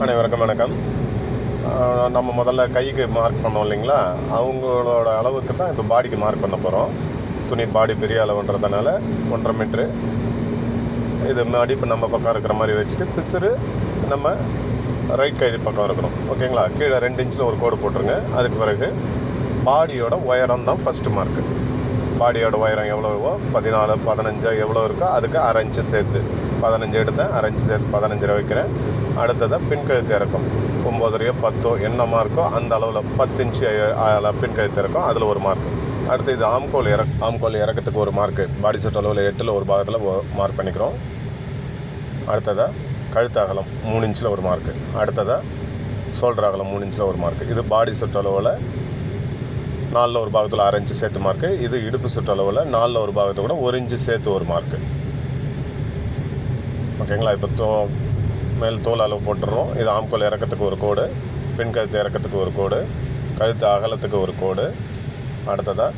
அனைவருக்கும் வணக்கம். நம்ம முதல்ல கைக்கு மார்க் பண்ணோம் இல்லைங்களா, அவங்களோட அளவுக்கு தான் இப்போ பாடிக்கு மார்க் பண்ண போகிறோம். துணி பாடி பெரிய அளவுன்றதுனால 1.5 மீட்ரு இது மடிப்பு நம்ம பக்கம் இருக்கிற மாதிரி வச்சுட்டு, பிசுறு நம்ம ரைட் கை பக்கம் இருக்கணும். ஓகேங்களா? கீழே 2 இன்ச்சில் ஒரு கோடு போட்டுருங்க. அதுக்கு பிறகு பாடியோட உயரம் தான் ஃபஸ்ட்டு மார்க்கு. பாடியோட உயரம் எவ்வளவோ 14, 15 எவ்வளோ இருக்கோ அதுக்கு 1/2 இன்ச்சு சேர்த்து 15 எடுத்தேன், 1/2 இன்ச்சு சேர்த்து 15 வைக்கிறேன். அடுத்ததாக பின்கழுத்து இறக்கம் 9 10 என்ன மார்க்கோ அந்த அளவில் 10 இன்ச்சு பின்கழுத்து இறக்கம், அதில் ஒரு மார்க்கு. அடுத்து இது ஆம்கோல் இறக்கத்துக்கு ஒரு மார்க்கு. பாடி சுற்று அளவில் 8ல் ஒரு பாகத்தில் மார்க் பண்ணிக்கிறோம். அடுத்ததாக கழுத்து அகலம் 3 இன்ச்சில் ஒரு மார்க்கு. அடுத்ததாக ஷோல்டர் அகலம் 3 இன்ச்சில் ஒரு மார்க்கு. இது பாடி சுற்றளவில் 4ல் ஒரு பாகத்தில் 1/2 இன்ச்சு சேர்த்து மார்க்கு. இது இடுப்பு சுற்றளவில் 4ல் ஒரு பாகத்தை கூட 1 இன்ச்சு சேர்த்து ஒரு மார்க்கு. ஓகேங்களா? இப்போ மேல் தோல் அளவு போட்டுடுறோம். இது ஆம்கோல் இறக்கத்துக்கு ஒரு கோடு, பின்கழுத்து இறக்கத்துக்கு ஒரு கோடு, கழுத்து அகலத்துக்கு ஒரு கோடு, அடுத்ததாக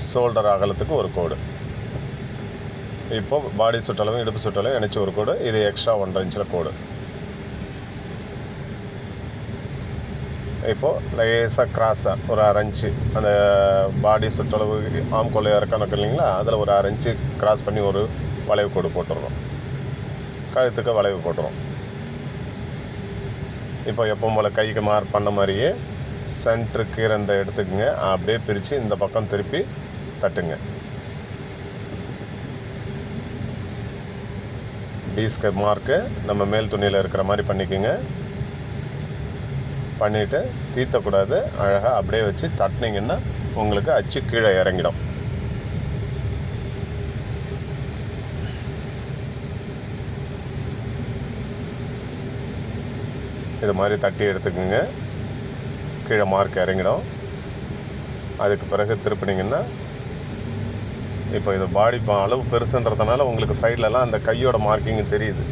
ஷோல்டர் அகலத்துக்கு ஒரு கோடு. இப்போது பாடி சுற்றளவும் இடுப்பு சுற்றளவும் இணைச்சி ஒரு கோடு. இது எக்ஸ்ட்ரா 1.5 இன்ச்சில் கோடு. இப்போது லேசாக கிராஸாக ஒரு 1/2 இன்ச்சு அந்த பாடி சுற்றளவு ஆம்கோல் இறக்கம் இருக்கு இல்லைங்களா, அதில் ஒரு 1/2 இன்ச்சு கிராஸ் பண்ணி ஒரு வளைவு கோடு போட்டுடுறோம். கழுத்துக்கு வளைவு போட்டுரும். இப்போ எப்பவும் போல் கைக்கு மார்க் பண்ண மாதிரியே சென்ட்ருக்கு 2 எடுத்துக்குங்க. அப்படியே பிரித்து இந்த பக்கம் திருப்பி தட்டுங்க. பீஸ்க்கு மார்க்கு நம்ம மேல் துணியில் இருக்கிற மாதிரி பண்ணிக்கோங்க. பண்ணிவிட்டு தீர்த்தக்கூடாது, அழகாக அப்படியே வச்சு தட்டினீங்கன்னா உங்களுக்கு அச்சு கீழே இறங்கிடும். இது மாதிரி தட்டி எடுத்துக்கோங்க. கீழே மார்க் இறங்கிடும். அதுக்கு பிறகு திருப்பினீங்கன்னா இப்போ இது பாடி அளவு பெருசுன்றதுனால உங்களுக்கு சைட்லலாம் அந்த கையோட மார்க்கிங் தெரியுது.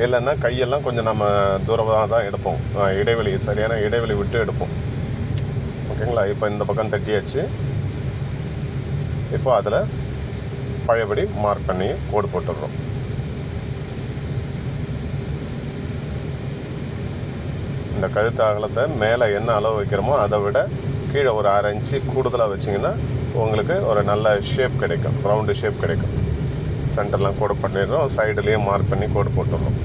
இல்லைன்னா கையெல்லாம் கொஞ்சம் நம்ம தூரமாக தான் எடுப்போம், இடைவெளி சரியான இடைவெளி விட்டு எடுப்போம். ஓகேங்களா? இப்போ இந்த பக்கம் தட்டியாச்சு. இப்போ அதில் பழையபடி மார்க் பண்ணி கோடு போட்டுடுறோம். இந்த கழுத்து அகலத்தை மேலே என்ன அளவு வைக்கிறோமோ அதை விட கீழே ஒரு 1/2 இன்ச்சு கூடுதலாக வச்சிங்கன்னா உங்களுக்கு ஒரு நல்ல ஷேப் கிடைக்கும், ரவுண்டு ஷேப் கிடைக்கும். சென்டர்லாம் கோடு பண்ணிடுறோம், சைடுலேயும் மார்க் பண்ணி கோடு போட்டுடுறோம்.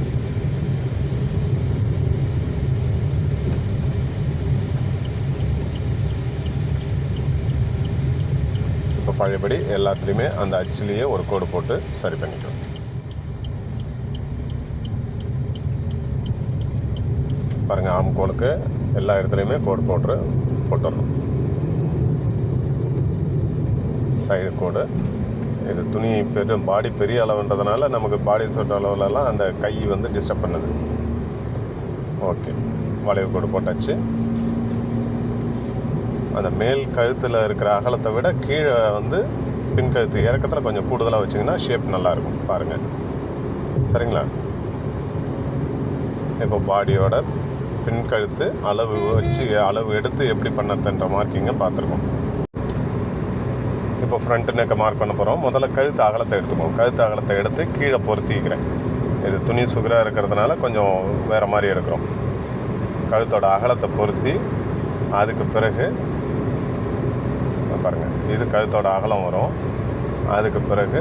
இப்போ பழையபடி எல்லாத்துலேயுமே அந்த அச்சிலேயே ஒரு கோடு போட்டு சரி பண்ணிக்கிறோம். பாருங்கள், ஆம்கோலுக்கு எல்லா இடத்துலையுமே கோடு போட்டுடுறோம். சைடு கோடு. இது துணி பாடி பெரிய அளவுன்றதுனால நமக்கு பாடி சுற்று அளவுலலாம் அந்த கை வந்து டிஸ்டர்ப் பண்ணுது. ஓகே, வளைவு கோடு போட்டாச்சு. அந்த மேல் கழுத்தில் இருக்கிற அகலத்தை விட கீழே வந்து பின்கழுத்து இறக்கத்தில் கொஞ்சம் கூடுதலாக வச்சிங்கன்னா ஷேப் நல்லாயிருக்கும். பாருங்கள், சரிங்களா? இப்போ பாடியோட பின்கழுத்து அளவு எடுத்து எப்படி பண்ணதுன்ற மார்க்கிங்கை பார்த்துருக்கோம். இப்போ ஃப்ரண்ட் நெக்கை மார்க் பண்ண போகிறோம். முதல்ல கழுத்து அகலத்தை எடுத்துக்குவோம். கழுத்து அகலத்தை எடுத்து கீழே பொருத்திக்கிறேன். இது துணி சுகராக இருக்கிறதுனால கொஞ்சம் வேறு மாதிரி எடுக்கிறோம். கழுத்தோட அகலத்தை பொருத்தி அதுக்கு பிறகு பாருங்கள், இது கழுத்தோட அகலம் வரும். அதுக்கு பிறகு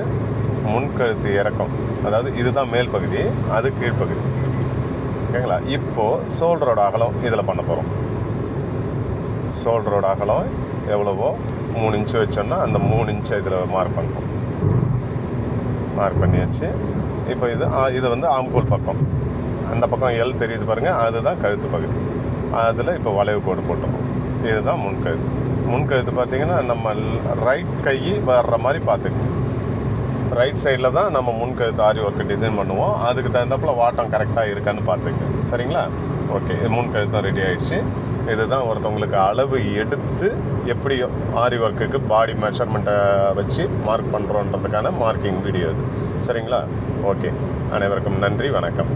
முன்கழுத்து இறக்கம், அதாவது இதுதான் மேல் பகுதி, அது கீழ்ப்பகுதி. ஓகேங்களா? இப்போது ஷோல்டரோட அகலம் இதில் பண்ண போகிறோம். ஷோல்டரோட அகலம் எவ்வளவோ 3 இன்ச்சு வச்சோன்னா அந்த 3 இன்ச்சை இதில் மார்க் பண்ணுறோம். மார்க் பண்ணியாச்சு. இப்போ இது வந்து ஆம்கோல் பக்கம். அந்த பக்கம் எல் தெரியுது பாருங்கள், அதுதான் கழுத்து பகுதி. அதில் இப்போ வளைவு கோடு போட்டோம். இதுதான் முன்கழுத்து. முன்கழுத்து பார்த்திங்கன்னா நம்ம ரைட் கை வர்ற மாதிரி பார்த்துக்குங்க. ரைட் சைடில் தான் நம்ம முன்கழுத்து ஆரி ஒர்க்கு டிசைன் பண்ணுவோம். அதுக்கு தகுந்தாப்பில் வாட்டம் கரெக்டாக இருக்கான்னு பார்த்துங்க. சரிங்களா? ஓகே, முன்கழுத்தும் ரெடி ஆகிடுச்சு. இதுதான் ஒருத்தவங்களுக்கு அளவு எடுத்து எப்படி ஆரி ஒர்க்குக்கு பாடி மெஷர்மெண்ட்டை வச்சு மார்க் பண்ணுறோன்றதுக்கான மார்க்கிங் வீடியோ இது. சரிங்களா? ஓகே, அனைவருக்கும் நன்றி, வணக்கம்.